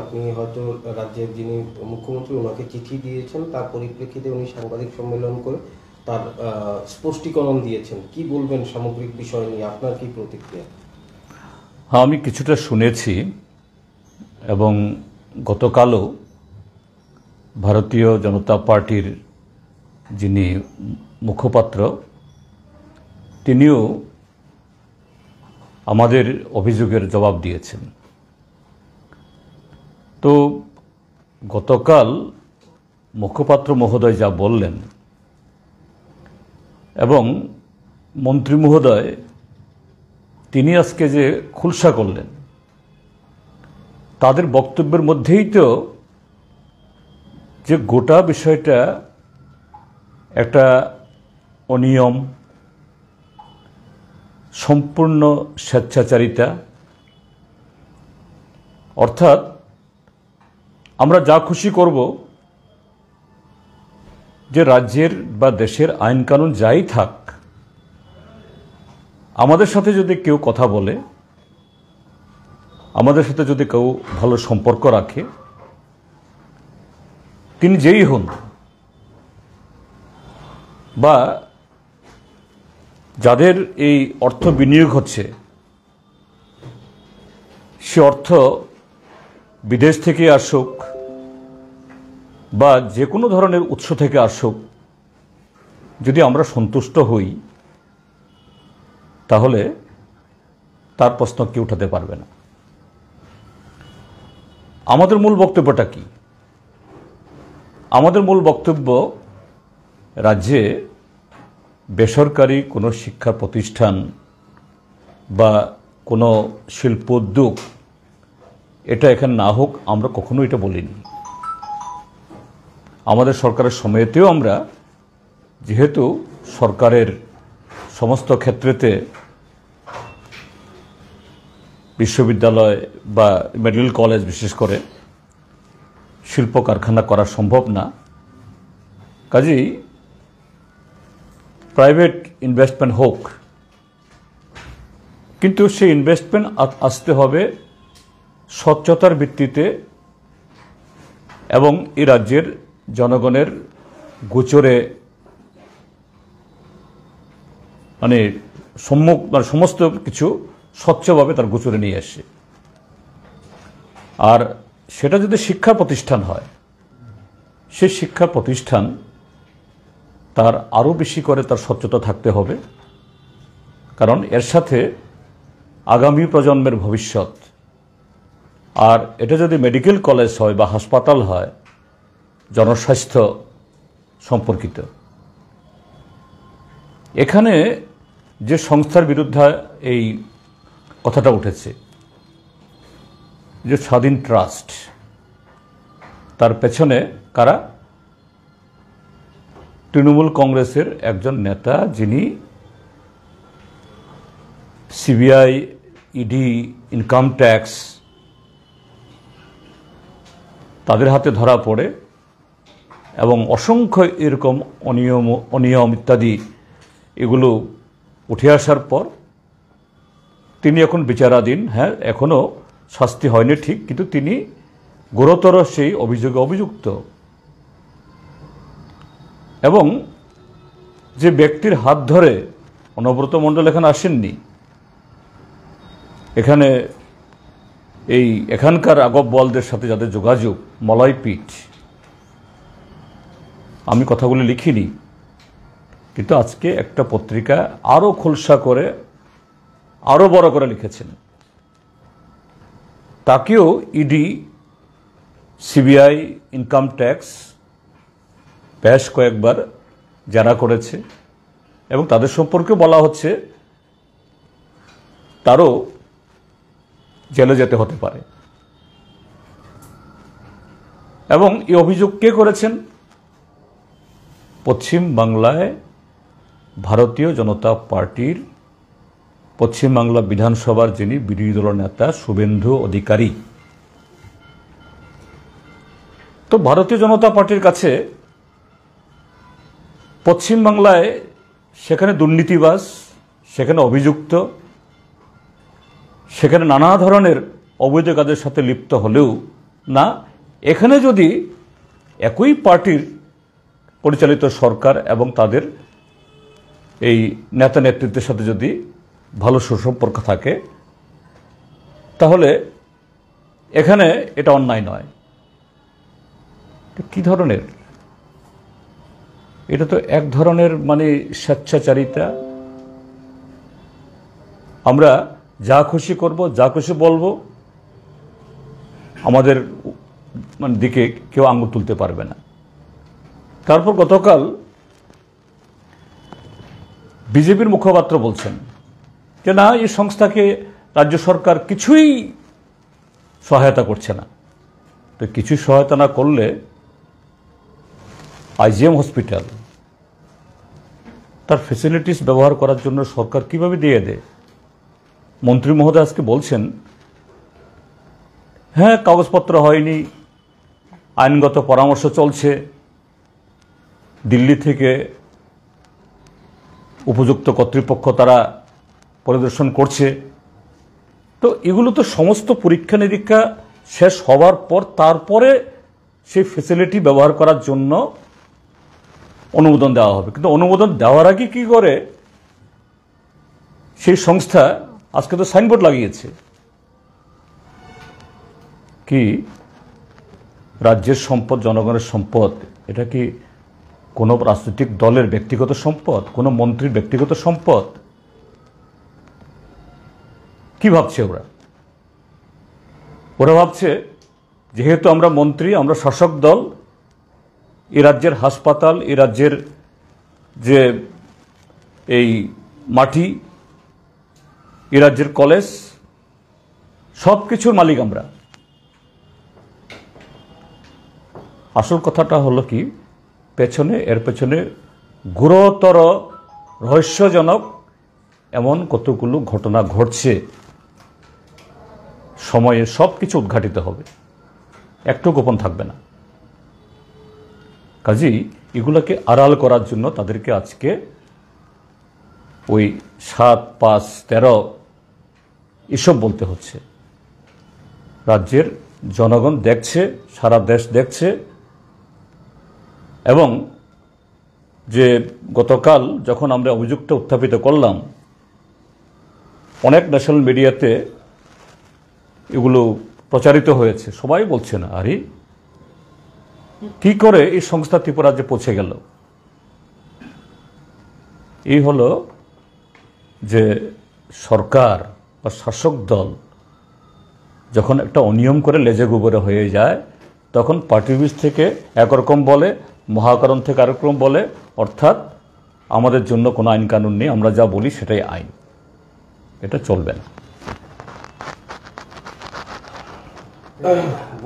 আপনি হয়তো রাজ্যের যিনি মুখ্যমন্ত্রী ওনাকে চিঠি দিয়েছেন, তার পরিপ্রেক্ষিতে উনি সাংবাদিক সম্মেলন করে তার স্পষ্টীকরণ দিয়েছেন। কি বলবেন সামগ্রিক বিষয় নিয়ে, আপনার কি প্রতিক্রিয়া? হ্যাঁ, আমি কিছুটা শুনেছি এবং গতকালও ভারতীয় জনতা পার্টির যিনি মুখপাত্র তিনিও আমাদের অভিযোগের জবাব দিয়েছেন। তো গতকাল মুখপাত্র মহোদয় যা বললেন এবং মন্ত্রী মহোদয় তিনি আজকে যে খুলসা করলেন, তাদের বক্তব্যের মধ্যেই তো যে গোটা বিষয়টা একটা অনিয়ম, সম্পূর্ণ স্বেচ্ছাচারিতা, অর্থাৎ আমরা যা খুশি করব, যে রাজ্যের বা দেশের আইন কানুন যাই থাক, আমাদের সাথে যদি কেউ কথা বলে, আমাদের সাথে যদি কেউ ভালো সম্পর্ক রাখে, তিনি যেই হন, বা যাদের এই অর্থ বিনিয়োগ হচ্ছে সে অর্থ বিদেশ থেকে আসুক বা যে কোনো ধরনের উৎস থেকে আসুক, যদি আমরা সন্তুষ্ট হই তাহলে তার প্রশ্ন কেউ উঠাতে পারবে না। আমাদের মূল বক্তব্যটা কি? আমাদের মূল বক্তব্য, রাজ্যে বেসরকারি কোনো শিক্ষা প্রতিষ্ঠান বা কোনো শিল্পোদ্যোগ এটা এখানে না হোক, আমরা কখনো এটা বলিনি। আমাদের সরকারের সময়তেও আমরা, যেহেতু সরকারের সমস্ত ক্ষেত্রেতে বিশ্ববিদ্যালয় বা মেডিকেল কলেজ বিশেষ করে শিল্প কারখানা করা সম্ভব না, কাজেই প্রাইভেট ইনভেস্টমেন্ট হোক, কিন্তু সেই ইনভেস্টমেন্ট আসতে হবে স্বচ্ছতার ভিত্তিতে এবং এই রাজ্যের জনগণের গোচরে, মানে সমস্ত কিছু স্বচ্ছভাবে তার গোচরে নিয়ে আসে। আর সেটা যদি শিক্ষা প্রতিষ্ঠান হয়, সে শিক্ষা প্রতিষ্ঠান তার আরও বেশি করে তার স্বচ্ছতা থাকতে হবে, কারণ এর সাথে আগামী প্রজন্মের ভবিষ্যৎ। আর এটা যদি মেডিকেল কলেজ হয় বা হাসপাতাল হয়, জনস্বাস্থ্য সম্পর্কিত, এখানে যে সংস্থার বিরুদ্ধে এই কথাটা উঠেছে, যে স্বাধীন ট্রাস্ট, তার পেছনে কারা? তৃণমূল কংগ্রেসের একজন নেতা, যিনি সিবিআই, ইডি, ইনকাম ট্যাক্স তাদের হাতে ধরা পড়ে এবং অসংখ্য এরকম অনিয়ম ইত্যাদি এগুলো উঠে আসার পর তিনি এখন বিচারাধীন। হ্যাঁ, এখনও শাস্তি হয়নি ঠিক, কিন্তু তিনি গুরুতর সেই অভিযোগে অভিযুক্ত। এবং যে ব্যক্তির হাত ধরে অনুব্রত মণ্ডল এখানে আসেননি, এখানে এখানকার আগব বলদের সাথে যাদের যোগাযোগ, মলয়পীঠ, আমি কথাগুলি লিখিনি, কিন্তু আজকে একটা পত্রিকা আরও খোলসা করে আরও বড় করে লিখেছেন। তাকেও ইডি, সিবিআই, ইনকাম ট্যাক্স বেশ কয়েকবার জানা করেছে এবং তাদের সম্পর্কে বলা হচ্ছে তারও জেলে যেতে হতে পারে। এবং এই অভিযোগ কে করেছেন? পশ্চিম বাংলায় ভারতীয় জনতা পার্টির পশ্চিমবাংলা বিধানসভার যিনি বিরোধী দল নেতা শুভেন্দু অধিকারী। তো ভারতীয় জনতা পার্টির কাছে পশ্চিমবাংলায় সেখানে দুর্নীতিবাজ, সেখানে অভিযুক্ত, সেখানে নানা ধরনের অবৈধ কাজের সাথে লিপ্ত হলেও না, এখানে যদি একই পার্টির পরিচালিত সরকার এবং তাদের এই নেতা নেতৃত্বের সাথে যদি ভালো সুসম্পর্ক থাকে, তাহলে এখানে এটা অন্যায় নয়। কি ধরনের? এটা তো এক ধরনের মানে স্বেচ্ছাচারিতা। আমরা যা খুশি করব, যা খুশি বলবো, আমাদের মানে দিকে কেউ আঙুল তুলতে পারবে না। তারপর গতকাল বিজেপির মুখপাত্র বলছেন যে না, এই সংস্থাকে রাজ্য সরকার কিছুই সহায়তা করছে না। তো কিছুই সহায়তা না করলে আইজিএম হসপিটাল তার ফ্যাসিলিটিস ব্যবহার করার জন্য সরকার কিভাবে দিয়ে দেয়? মন্ত্রী মহোদয় আজকে বলছেন হ্যাঁ, কাগজপত্র হয়নি, আইনগত পরামর্শ চলছে, দিল্লি থেকে উপযুক্ত কর্তৃপক্ষ তারা পরিদর্শন করছে। তো এগুলো তো সমস্ত পরীক্ষা নিরীক্ষা শেষ হওয়ার পর তারপরে সেই ফ্যাসিলিটি ব্যবহার করার জন্য অনুমোদন দেওয়া হবে। কিন্তু অনুমোদন দেওয়ার আগে কি করে সেই সংস্থা আজকে তো সাইনবোর্ড লাগিয়েছে কি রাজ্যের সম্পদ জনগণের সম্পদ। এটা কি কোনো রাজনৈতিক দলের ব্যক্তিগত সম্পদ, কোনো মন্ত্রীর ব্যক্তিগত সম্পদ? কি ভাবছে ওরা? ওরা ভাবছে যেহেতু আমরা মন্ত্রী, আমরা শাসক দল, এই রাজ্যের হাসপাতাল, এই রাজ্যের যে এই মাটি, এই রাজ্যের কলেজ, সব কিছুর মালিক আমরা। আসল কথাটা হলো কি, এর পেছনে গুরুতর রহস্যজনক এমন কতগুলো ঘটনা ঘটছে। সময়ে সব কিছু উদ্ঘাটিত হবে, একটু গোপন থাকবে না। কাজেই এগুলোকে আড়াল করার জন্য তাদেরকে আজকে ওই 7, 5, 13 এসব বলতে হচ্ছে। রাজ্যের জনগণ দেখছে, সারা দেশ দেখছে। এবং যে গতকাল যখন আমরা অভিযোগটা উত্থাপিত করলাম, অনেক ন্যাশনাল মিডিয়াতে এগুলো প্রচারিত হয়েছে। সবাই বলছে না আরে কি করে এই সংস্থা ত্রিপুরাজ্যে পৌঁছে গেল? এই হলো যে সরকার বা শাসক দল যখন একটা অনিয়ম করে লেজে গোবরে হয়ে যায়, তখন পার্টি অফিস থেকে একরকম বলে, মহাকরণ থেকে আরেকরকম বলে। অর্থাৎ আমাদের জন্য কোনো আইন কানুন নেই, আমরা যা বলি সেটাই আইন। এটা চলবে না।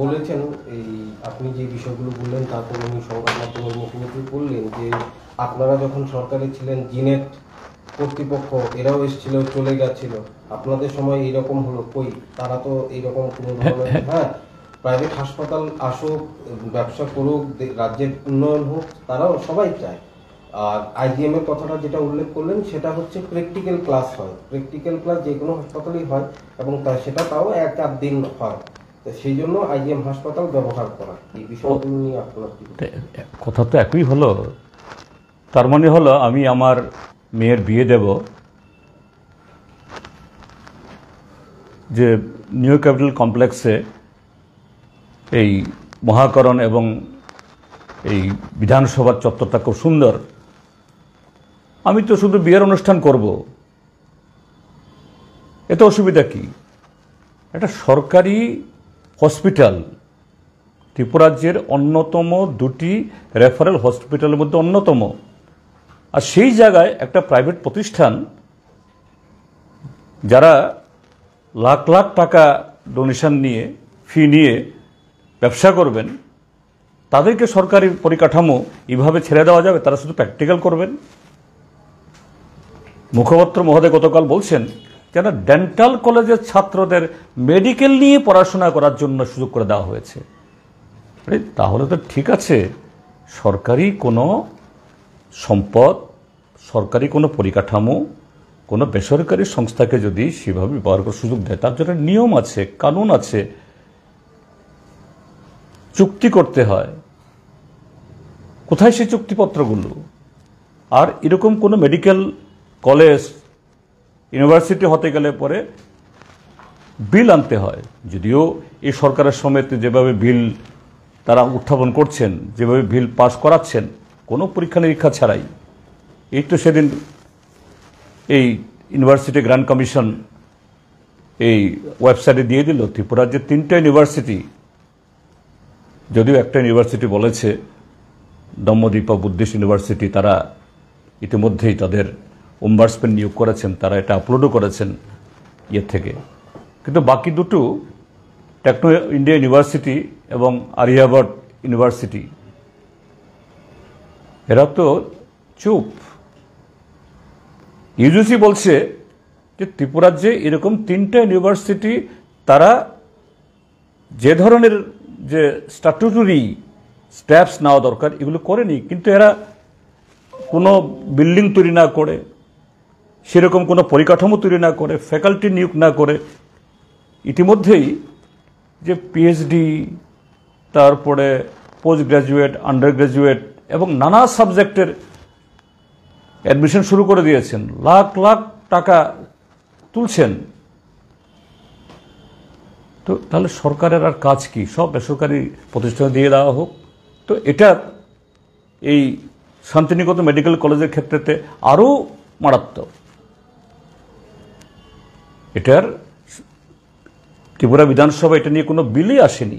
বলেছেন এই আপনি যে বিষয়গুলো বললেন, তারপর উনি সংবাদ মাধ্যমের মুখোমুখি বললেন যে আপনারা যখন সরকারে ছিলেন, জিনেট কর্তৃপক্ষ এরাও এসেছিল, চলে গেছিল, আপনাদের সময় এইরকম হলো কই? তারা তো এইরকম কোনো ধরনের হ্যাঁ প্রাইভেট হাসপাতাল আসুক, ব্যবসা করুক, রাজ্যের উন্নয়ন হোক, তারাও সবাই চায়। আর আইজিএম এর কথাটা যেটা উল্লেখ করলেন সেটা হচ্ছে প্র্যাকটিক্যাল ক্লাস হয়, প্র্যাকটিক্যাল ক্লাস যে কোনো হাসপাতালেই হয় এবং সেটা তাও 1-8 দিন হয়। সেই জন্য আইজিএম হাসপাতাল ব্যবহার করা, এই বিষয়গুলো নিয়ে আপনার কি কথা? তো একই হলো। তার মানে হলো আমি আমার মেয়ের বিয়ে দেব, যে নিউ ক্যাপিটাল কমপ্লেক্সে এই মহাকরণ এবং এই বিধানসভার চত্বরটা খুব সুন্দর, আমি তো শুধু বিয়ের অনুষ্ঠান করব, এতে অসুবিধা কি? এটা সরকারি হসপিটাল, ত্রিপুরাজ্যের অন্যতম 2টি রেফারেল হসপিটালের মধ্যে অন্যতম। আর সেই জায়গায় একটা প্রাইভেট প্রতিষ্ঠান যারা লাখ লাখ টাকা ডোনেশন নিয়ে, ফি নিয়ে ব্যবসা করবেন, তাদেরকে সরকারি পরিকাঠামো এইভাবে ছেড়ে দেওয়া যাবে? তারা শুধু প্র্যাকটিক্যাল করবেন। মুখপাত্র মহোদয় গতকাল বলছেন যেন ডেন্টাল কলেজের ছাত্রদের মেডিকেল নিয়ে পড়াশোনা করার জন্য সুযোগ করে দেওয়া হয়েছে। তাহলে তো ঠিক আছে, সরকারি কোনো সম্পদ, সরকারি কোনো পরিকাঠামো কোনো বেসরকারি সংস্থাকে যদি সেভাবে ব্যবহার করার সুযোগ দেয়, তার জন্য নিয়ম আছে, কানুন আছে। চুক্তি করতে হয়, কোথায় সেই চুক্তিপত্রগুলো? আর এরকম কোনো মেডিকেল কলেজ ইউনিভার্সিটি হতে গেলে পরে বিল আনতে হয়। যদিও এই সরকারের সমেত যেভাবে বিল তারা উত্থাপন করছেন, যেভাবে বিল পাস করাচ্ছেন কোনো পরীক্ষা নিরীক্ষা ছাড়াই, এই তো সেদিন এই ইউনিভার্সিটি গ্র্যান্ড কমিশন এই ওয়েবসাইটে দিয়ে দিল ত্রিপুরার যে 3টা ইউনিভার্সিটি, যদিও একটা ইউনিভার্সিটি বলেছে দম্মদ্বীপ বুদ্ধিস্ট ইউনিভার্সিটি, তারা ইতিমধ্যেই তাদের ওম্বার্সম্যান নিয়োগ করেছেন, তারা এটা আপলোডও করেছেন থেকে। কিন্তু বাকি দুটো টেকনো ইন্ডিয়া ইউনিভার্সিটি এবং আরিয়াভাট ইউনিভার্সিটি, এরা তো চুপ। ইউজিসি বলছে যে ত্রিপুরার যে এরকম 3টা ইউনিভার্সিটি, তারা যে ধরনের যে স্ট্যাটুটরি স্টেপস নেওয়া দরকার এগুলো করেনি। কিন্তু এরা কোনো বিল্ডিং তৈরি না করে, সেরকম কোনো পরিকাঠামো তৈরি না করে, ফ্যাকাল্টি নিয়োগ না করে ইতিমধ্যেই যে পিএইচডি, তারপরে পোস্ট গ্রাজুয়েট, আন্ডার গ্রাজুয়েট এবং নানা সাবজেক্টের অ্যাডমিশন শুরু করে দিয়েছেন, লাখ লাখ টাকা তুলছেন। তো তাহলে সরকারের আর কাজ কি? সব বেসরকারি প্রতিষ্ঠানে দিয়ে দেওয়া হোক। তো এটা এই শান্তিনিকেতন মেডিকেল কলেজের ক্ষেত্রেতে আরও মারাত্মক। এটার ত্রিপুরা বিধানসভা এটা নিয়ে কোনো বিলই আসেনি,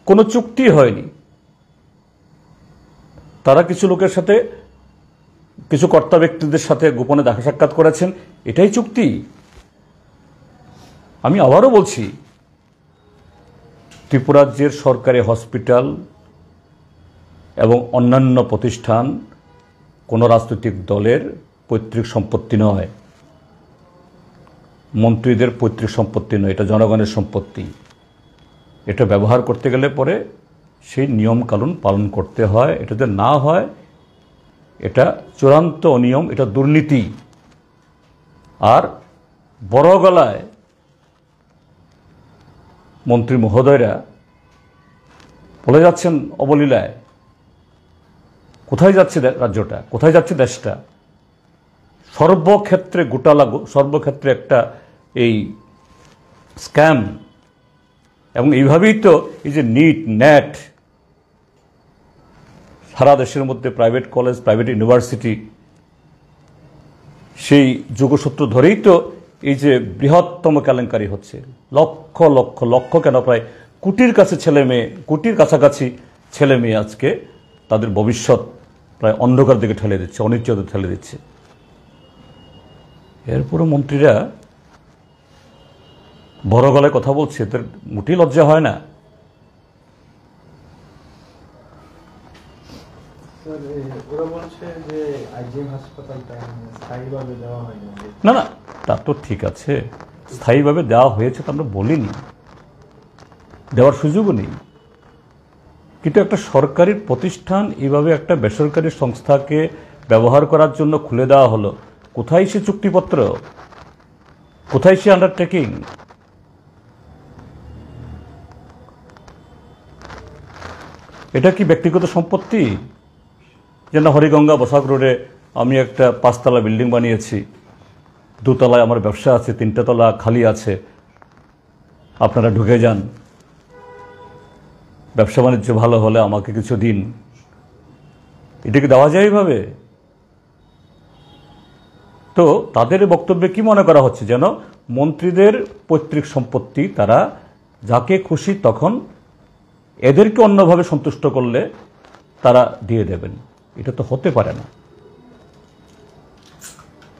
কোনো চুক্তি হয়নি। তারা কিছু লোকের সাথে, কিছু কর্তা ব্যক্তিদের সাথে গোপনে দেখা সাক্ষাৎ করেছেন, এটাই চুক্তি? আমি আবারও বলছি, ত্রিপুরাজ্যের সরকারি হসপিটাল এবং অন্যান্য প্রতিষ্ঠান কোনো রাজনৈতিক দলের পৈতৃক সম্পত্তি নয়, মন্ত্রীদের পৈতৃক সম্পত্তি নয়, এটা জনগণের সম্পত্তি। এটা ব্যবহার করতে গেলে পরে সেই নিয়মকানুন পালন করতে হয়। এটা যদি না হয় এটা চূড়ান্ত অনিয়ম, এটা দুর্নীতি। আর বড় গলায় মন্ত্রী মহোদয়রা বলে যাচ্ছেন অবলীলায়। কোথায় যাচ্ছে রাজ্যটা, কোথায় যাচ্ছে দেশটা? সর্বক্ষেত্রে গোটালা, সর্বক্ষেত্রে একটা এই স্ক্যাম। এবং এইভাবেই তো এই যে নিট, নেট, সারা দেশের মধ্যে প্রাইভেট কলেজ, প্রাইভেট ইউনিভার্সিটি, সেই যোগসূত্র ধরেই তো এই যে বৃহত্তম কেলেঙ্কারি হচ্ছে। লক্ষ লক্ষ লক্ষ কেন, প্রায় কোটির কাছে ছেলে মেয়ে, কোটির কাছাকাছি ছেলে মেয়ে আজকে তাদের ভবিষ্যৎ প্রায় অন্ধকার দিকে ঠেলে দিচ্ছে, অনিশ্চয়তা ঠেলে দিচ্ছে। এরপরও মন্ত্রীরা বড় গলায় কথা বলছে, এদের মোটেই লজ্জা হয় না? না না, তা তো ঠিক আছে, স্থায়ীভাবে দেওয়া হয়েছে তো আমরা বলিনি, দেওয়ার সুযোগও নেই। কিন্তু একটা সরকারি প্রতিষ্ঠান এইভাবে একটা বেসরকারি সংস্থাকে ব্যবহার করার জন্য খুলে দেওয়া হলো, কোথায় সে চুক্তিপত্র, কোথায় সে আন্ডারটেকিং? এটা কি ব্যক্তিগত সম্পত্তি? যেন হরিগঙ্গা বসাক রোডে আমি একটা 5তলা বিল্ডিং বানিয়েছি, 2তলায় আমার ব্যবসা আছে, 3টে তলা খালি আছে, আপনারা ঢুকে যান, ব্যবসা বাণিজ্য ভালো হলে আমাকে কিছু দিন। এটা কি দেওয়া যায় এইভাবে? তো তাদের বক্তব্যে কি মনে করা হচ্ছে, যেন মন্ত্রীদের পৈতৃক সম্পত্তি তারা যাকে খুশি তখন এদেরকে অন্যভাবে সন্তুষ্ট করলে তারা দিয়ে দেবেন। এটা তো হতে পারে না।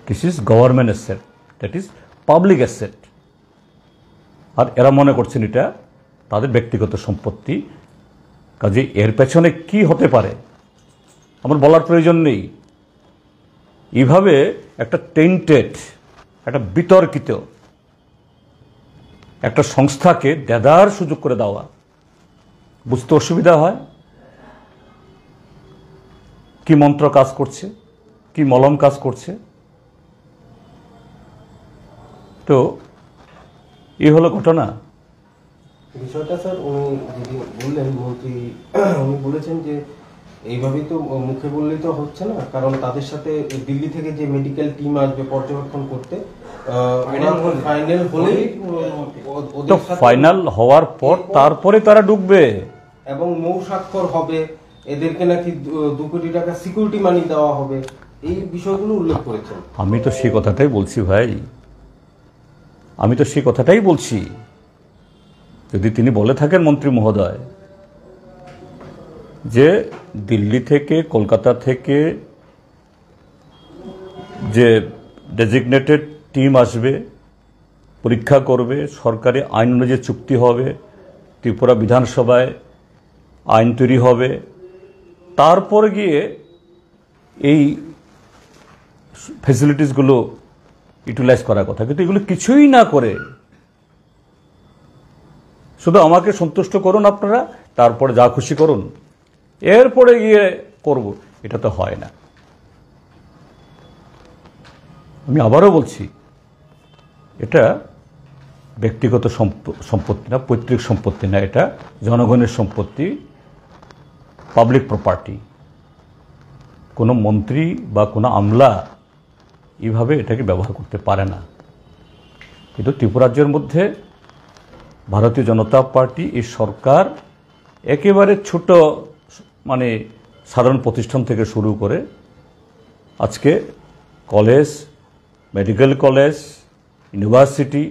This is government asset, that is public asset. আর এরা মনে করছেন এটা তাদের ব্যক্তিগত সম্পত্তি। কাজে এর পেছনে কি হতে পারে আমার বলার প্রয়োজন নেই। এইভাবে একটা টেন্টেড, একটা বিতর্কিত একটা সংস্থাকে দেদার সুযোগ করে দেওয়া, বুঝতে অসুবিধা হয় কি মন্ত্র কাজ করছে, কি মলম কাজ করছে। তো এই হলো ঘটনা। বিষয়টা স্যার উনি যদি বললেন মন্ত্রী, উনি বলেছেন যে এইভাবেই তো মুখে বললেই তো হচ্ছে না, কারণ তাদের সাথে দিল্লি থেকে যে মেডিকেল টিম আসবে পর্যবেক্ষণ করতে, ফাইনাল হলেই তো ওদের সাথে ফাইনাল হওয়ার পর তারপরে তারা ঢুকবে। এবং মৌ স্বাক্ষর হবে, এদেরকে নাকি 2 কোটি টাকা সিকিউরিটি মানি দেওয়া হবে, এই বিষয়গুলো উল্লেখ করেছেন। আমি তো সেই কথাটাই বলছি ভাই, আমি তো সেই কথাটাই বলছি। যদি তিনি বলে থাকেন মন্ত্রী মহোদয় যে দিল্লি থেকে কলকাতা থেকে যে ডেজিগনেটেড টিম আসবে, পরীক্ষা করবে, সরকারি আইন অনুযায়ী চুক্তি হবে, ত্রিপুরা বিধানসভায় আইন তৈরি হবে, তারপর গিয়ে এই ফ্যাসিলিটিসগুলো ইউটিলাইজ করার কথা। কিন্তু এগুলো কিছুই না করে শুধু আমাকে সন্তুষ্ট করুন আপনারা, তারপরে যা খুশি করুন, এরপরে গিয়ে করব, এটা তো হয় না। আমি আবারও বলছি, এটা ব্যক্তিগত সম্পত্তি না, পৈতৃক সম্পত্তি না, এটা জনগণের সম্পত্তি, পাবলিক প্রপার্টি। কোনো মন্ত্রী বা কোনো আমলা এইভাবে এটাকে ব্যবহার করতে পারে না। কিন্তু ত্রিপুরাজ্যের মধ্যে ভারতীয় জনতা পার্টি, এই সরকার একেবারে ছোট মানে সাধারণ প্রতিষ্ঠান থেকে শুরু করে আজকে কলেজ, মেডিকেল কলেজ, ইউনিভার্সিটি,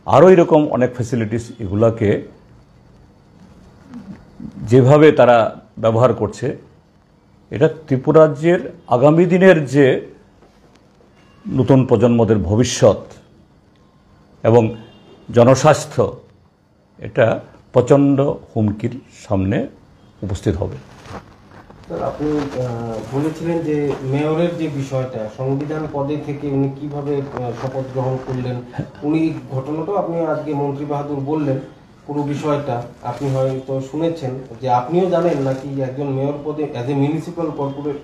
আরও এরকম অনেক ফ্যাসিলিটিস, এগুলোকে যেভাবে তারা ব্যবহার করছে, এটা ত্রিপুরাজ্যের আগামী দিনের যে নতুন প্রজন্মদের ভবিষ্যৎ এবং জনস্বাস্থ্য, এটা প্রচণ্ড হুমকির সামনে উপস্থিত হবে। স্যার, আপনি বলেছিলেন যে মেয়রের যে বিষয়টা, সংবিধান পদে থেকে উনি কিভাবে শপথ গ্রহণ করলেন, উনি ঘটনাটা আপনি আজকে মন্ত্রী বাহাদুর বললেন, পুরো বিষয়টা আপনি হয়তো শুনেছেন, যে আপনিও জানেন নাকি একজন মেয়র পদে অ্যাজ এ মিউনিসিপ্যাল কর্পোরেট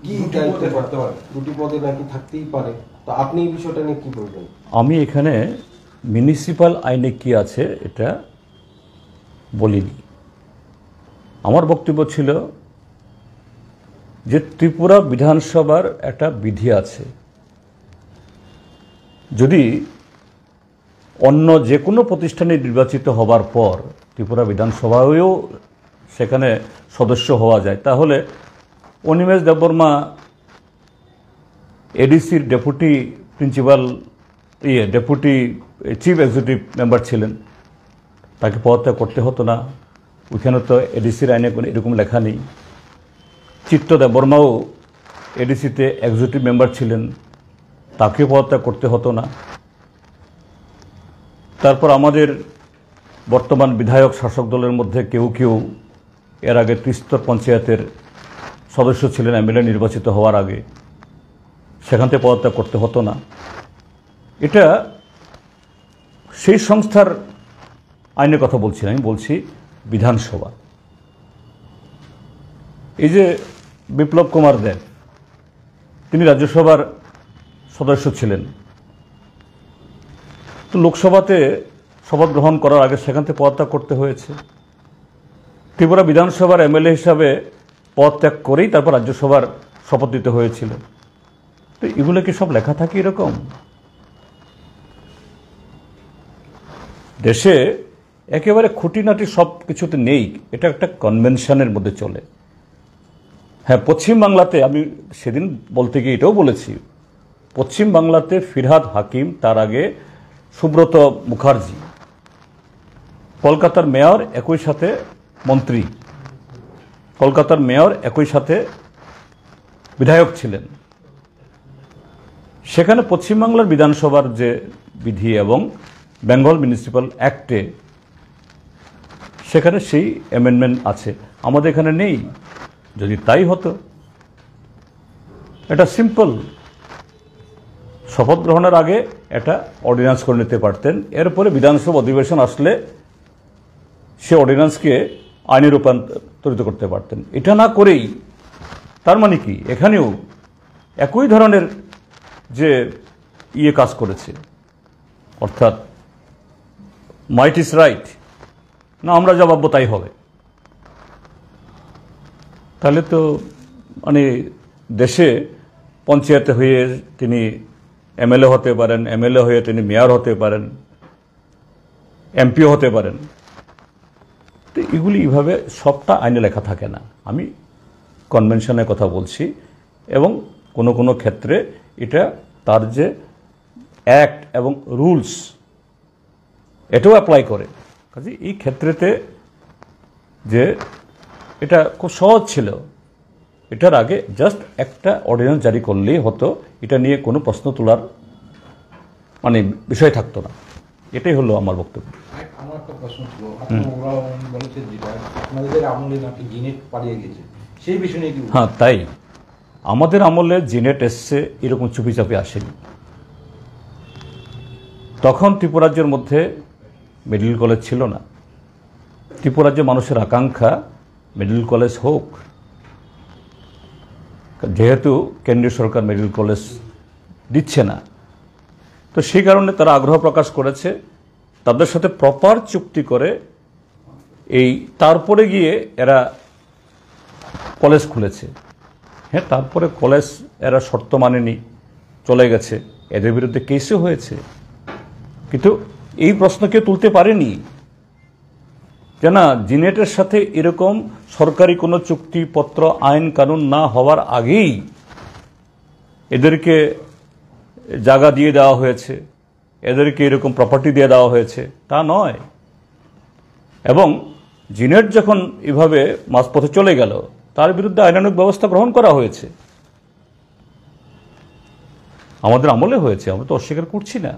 কি দায়িত্ব করতে পারে, 2টি পদে নাকি থাকতেই পারে। তো আপনি এই বিষয়টা নিয়ে কি বলবেন? আমি এখানে মিউনিসিপ্যাল আইনে কি আছে এটা বলিনি। আমার বক্তব্য ছিল যে ত্রিপুরা বিধানসভার একটা বিধি আছে, যদি অন্য যে কোনো প্রতিষ্ঠানে নির্বাচিত হবার পর ত্রিপুরা বিধানসভায়ও সেখানে সদস্য হওয়া যায়, তাহলে অনিমেষ দেববর্মা এডিসির deputy principal deputy chief executive member ছিলেন, তাকে পদত্যাগ করতে হতো না। ওইখানে তো এডিসির আইনে কোনো এরকম লেখা নেই। চিত্ত দেববর্মাও এডিসিতে এক্সিকিউটিভ মেম্বার ছিলেন, তাকেও পদত্যাগ করতে হতো না। তারপর আমাদের বর্তমান বিধায়ক শাসক দলের মধ্যে কেউ কেউ এর আগে ত্রিস্তর পঞ্চায়েতের সদস্য ছিলেন, এমএলএ নির্বাচিত হওয়ার আগে, সেখান থেকে পদত্যাগ করতে হতো না। এটা সেই সংস্থার আইনের কথা বলছি না, আমি বলছি বিধানসভা। এই যে বিপ্লব কুমার দেব, তিনি রাজ্যসভার সদস্য ছিলেন, তো লোকসভাতে শপথ গ্রহণ করার আগে সেখান থেকে পদত্যাগ করতে হয়েছে। ত্রিপুরা বিধানসভার এমএলএ হিসাবে পদত্যাগ করেই তারপর রাজ্যসভার শপথ দিতে হয়েছিল। তো এগুলো কি সব লেখা থাকে এরকম? দেশে একেবারে খুঁটিনাটি সব কিছুতে নেই, এটা একটা কনভেনশনের মধ্যে চলে। হ্যাঁ, পশ্চিমবাংলাতে আমি সেদিন বলতে গিয়ে এটাও বলেছি, পশ্চিমবাংলাতে ফিরহাদ হাকিম, তার আগে সুব্রত মুখার্জি, কলকাতার মেয়র একই সাথে মন্ত্রী, কলকাতার মেয়র একই সাথে বিধায়ক ছিলেন। সেখানে পশ্চিমবাংলার বিধানসভার যে বিধি এবং বেঙ্গল মিউনিসিপ্যাল অ্যাক্টে সেখানে সেই অ্যামেন্ডমেন্ট আছে, আমাদের এখানে নেই। যদি তাই হতো, এটা সিম্পল, শপথ গ্রহণের আগে এটা অর্ডিন্যান্স করে নিতে পারতেন, এরপরে বিধানসভা অধিবেশন আসলে সে অর্ডিন্যান্সকে আইনে রূপান্তরিত করতে পারতেন। এটা না করেই, তার মানে কি এখানেও একই ধরনের যে কাজ করেছে, অর্থাৎ মাইট ইজ রাইট, না আমরা যা ভাববো তাই হবে। তাহলে তো মানে দেশে পঞ্চায়েতে হয়ে তিনি এমএলএ হতে পারেন, এমএলএ হয়ে তিনি মেয়র হতে পারেন, এমপিও হতে পারেন। তো এগুলি এইভাবে সবটা আইনে লেখা থাকে না। আমি কনভেনশনের কথা বলছি, এবং কোনো কোনো ক্ষেত্রে এটা তার যে অ্যাক্ট এবং রুলস এটাও অ্যাপ্লাই করে। কাজে এই ক্ষেত্রেতে যে এটা খুব সহজ ছিল, এটার আগে জাস্ট একটা অর্ডিন্যান্স জারি করলেই হতো, এটা নিয়ে কোনো প্রশ্ন তোলার মানে বিষয় থাকতো না। এটাই হলো আমার বক্তব্য। আমার একটা প্রশ্ন ছিল, ওরা বলেছেন যেটা আপনাদের আমলে নাকি জিনেট পালিয়ে গেছে, সেই বিষয় নিয়ে কি? হ্যাঁ, তাই আমাদের আমলে জিনেট এসছে, এরকম চুপি চাপি আসেনি। তখন ত্রিপুরাজ্যের মধ্যে মেডিকেল কলেজ ছিল না। ত্রিপুরাজ্যের মানুষের আকাঙ্ক্ষা মেডিকেল কলেজ হোক, যেহেতু কেন্দ্রীয় সরকার মেডিকেল কলেজ দিচ্ছে না, তো সেই কারণে তারা আগ্রহ প্রকাশ করেছে। তাদের সাথে প্রপার চুক্তি করে এই তারপরে গিয়ে এরা কলেজ খুলেছে। হ্যাঁ, তারপরে কলেজ এরা শর্ত মানেনি, চলে গেছে, এদের বিরুদ্ধে কেসও হয়েছে। কিন্তু এই প্রশ্ন কেউ তুলতে পারেনি যে না, জিনেটের সাথে এরকম সরকারি কোনো চুক্তিপত্র আইন কানুন না হওয়ার আগেই এদেরকে জায়গা দিয়ে দেওয়া হয়েছে, এদেরকে এরকম প্রপার্টি দিয়ে দেওয়া হয়েছে, তা নয়। এবং জিনেট যখন এভাবে মাঝপথে চলে গেল, তার বিরুদ্ধে আইনানুগ ব্যবস্থা গ্রহণ করা হয়েছে। আমাদের আমলে হয়েছে, আমরা তো অস্বীকার করছি না।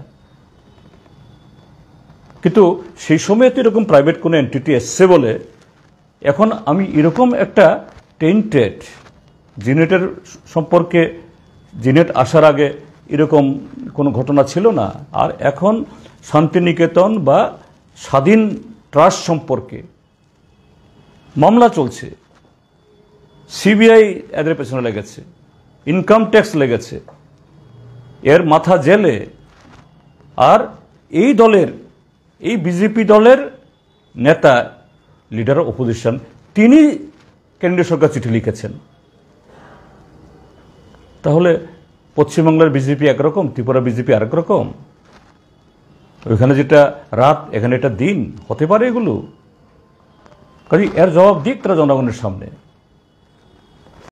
কিন্তু সেই সময় তো এরকম প্রাইভেট কোনো এন্টিটি এসছে বলে এখন আমি এরকম একটা টেন্টেড জিনেটের সম্পর্কে, জিনেট আসার আগে এরকম কোনো ঘটনা ছিল না। আর এখন শান্তিনিকেতন বা স্বাধীন ট্রাস্ট সম্পর্কে মামলা চলছে, সিবিআই এদের পেছনে লেগেছে, ইনকাম ট্যাক্স লেগেছে, এর মাথা জেলে। আর এই দলের, এই বিজেপি দলের নেতা, লিডার অফ অপোজিশন, তিনি কেন্দ্রীয় সরকার চিঠি লিখেছেন। তাহলে পশ্চিমবাংলার বিজেপি একরকম, ত্রিপুরা বিজেপি আরেক রকম। ওইখানে যেটা রাত, এখানে এটা দিন হতে পারে এগুলো? কাজে এর জবাব দিক তারা জনগণের সামনে।